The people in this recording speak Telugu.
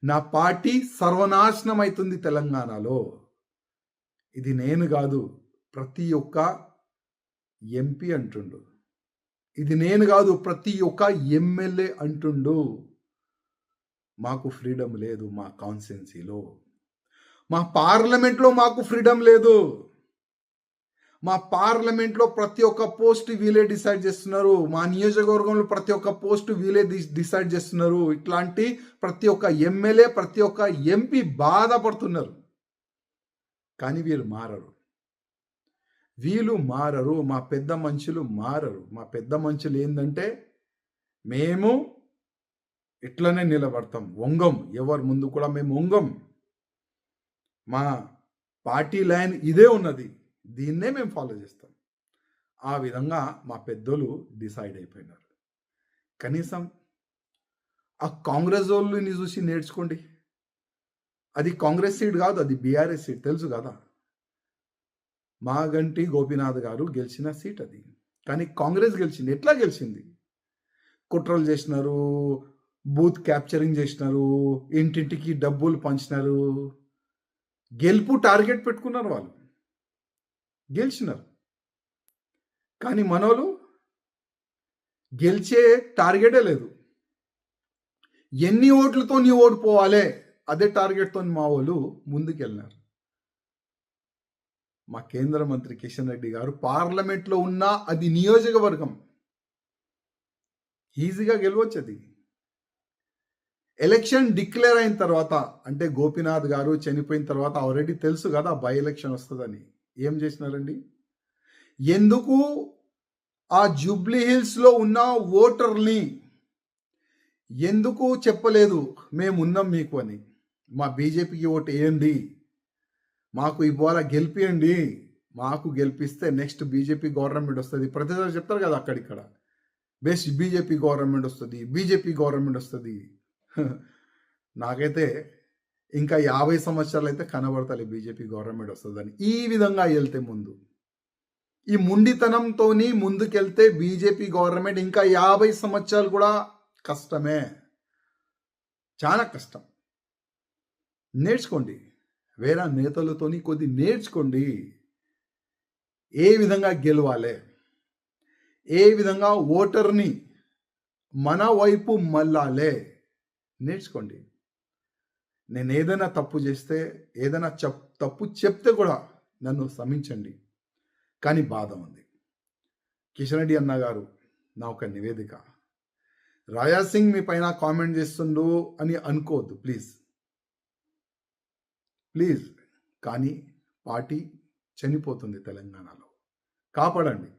నా పార్టీ సర్వనాశనం అవుతుంది తెలంగాణలో. ఇది నేను కాదు, ప్రతి ఒక్క ఎంపీ అంటుండు. ఇది నేను కాదు, ప్రతి ఒక్క ఎమ్మెల్యే అంటుండు. మాకు ఫ్రీడమ్ లేదు మా కాన్స్టిట్యున్సీలో, మా పార్లమెంట్లో మాకు ఫ్రీడమ్ లేదు. మా పార్లమెంట్లో ప్రతి ఒక్క పోస్ట్ వీలే డిసైడ్ చేస్తున్నారు. మా నియోజకవర్గంలో ప్రతి ఒక్క పోస్ట్ వీలే డిసైడ్ చేస్తున్నారు. ఇట్లాంటి ప్రతి ఒక్క ఎమ్మెల్యే, ప్రతి ఒక్క ఎంపీ బాధపడుతున్నారు. కానీ వీళ్ళు మారరు. మా పెద్ద మనుషులు మారరు. మా పెద్ద మనుషులు ఏంటంటే, మేము ఇట్లనే నిలబడతాం, వంగం. ఎవరు ముందు కూడా మేము వంగం. మా పార్టీ లైన్ ఇదే ఉన్నది, దీన్నే మేము ఫాలో చేస్తాం. ఆ విధంగా మా పెద్దోళ్ళు డిసైడ్ అయిపోయినారు. కనీసం ఆ కాంగ్రెస్ వాళ్ళని చూసి నేర్చుకోండి. అది కాంగ్రెస్ సీట్ కాదు, అది బీఆర్ఎస్ సీట్, తెలుసు కదా. మాగంటి గోపీనాథ్ గారు గెలిచిన సీట్ అది. కానీ కాంగ్రెస్ గెలిచింది. ఎట్లా గెలిచింది? కుట్రలు చేసినారు, బూత్ క్యాప్చరింగ్ చేసినారు, ఇంటింటికి డబ్బులు పంచినారు. గెలుపు టార్గెట్ పెట్టుకున్నారు, వాళ్ళు గెలిచినారు. కానీ మనోళ్ళు గెలిచే టార్గెటే లేదు. ఎన్ని ఓట్లతో నీ ఓడిపోవాలి, అదే టార్గెట్తో మా వాళ్ళు ముందుకెళ్ళినారు. మా కేంద్ర మంత్రి కిషన్ రెడ్డి గారు పార్లమెంట్లో ఉన్నా అది నియోజకవర్గం, ఈజీగా గెలవచ్చు. అది ఎలక్షన్ డిక్లేర్ అయిన తర్వాత, అంటే గోపీనాథ్ గారు చనిపోయిన తర్వాత ఆల్రెడీ తెలుసు కదా బై ఎలక్షన్ వస్తుందని. ఏం చేసినారండి? ఎందుకు ఆ జూబ్లీ హిల్స్లో ఉన్న ఓటర్ని ఎందుకు చెప్పలేదు మేము ఉన్నాం మీకు అని? మా బీజేపీకి ఓటు వేయండి, మాకు ఇవాళ గెలిపియండి, మాకు గెలిపిస్తే నెక్స్ట్ బీజేపీ గవర్నమెంట్ వస్తుంది. ప్రతిసారి చెప్తారు కదా అక్కడిక్కడ, బెస్ట్ బీజేపీ గవర్నమెంట్ వస్తుంది, బీజేపీ గవర్నమెంట్ వస్తుంది. నాకైతే ఇంకా 50 సంవత్సరాలు అయితే కనబడతాయి బీజేపీ గవర్నమెంట్ వస్తుందని. ఈ విధంగా వెళ్తే ముందు, ఈ ముండితనంతో ముందుకెళ్తే బీజేపీ గవర్నమెంట్ ఇంకా 50 సంవత్సరాలు కూడా కష్టమే, చాలా కష్టం. నేర్చుకోండి, వేరే నేతలతోని కొద్ది నేర్చుకోండి. ఏ విధంగా గెలవాలి, ఏ విధంగా ఓటర్ని మన వైపు మళ్ళాలే నేర్చుకోండి. నేను ఏదైనా తప్పు చేస్తే, ఏదైనా తప్పు చెప్తే కూడా నన్ను క్షమించండి. కానీ బాధ ఉంది. కిషన్ రెడ్డి అన్న గారు, నా ఒక నివేదిక, రాజా సింగ్ మీ పైన కామెంట్ చేస్తుండు అని అనుకోవద్దు ప్లీజ్. కానీ పార్టీ చనిపోతుంది తెలంగాణలో, కాపాడండి.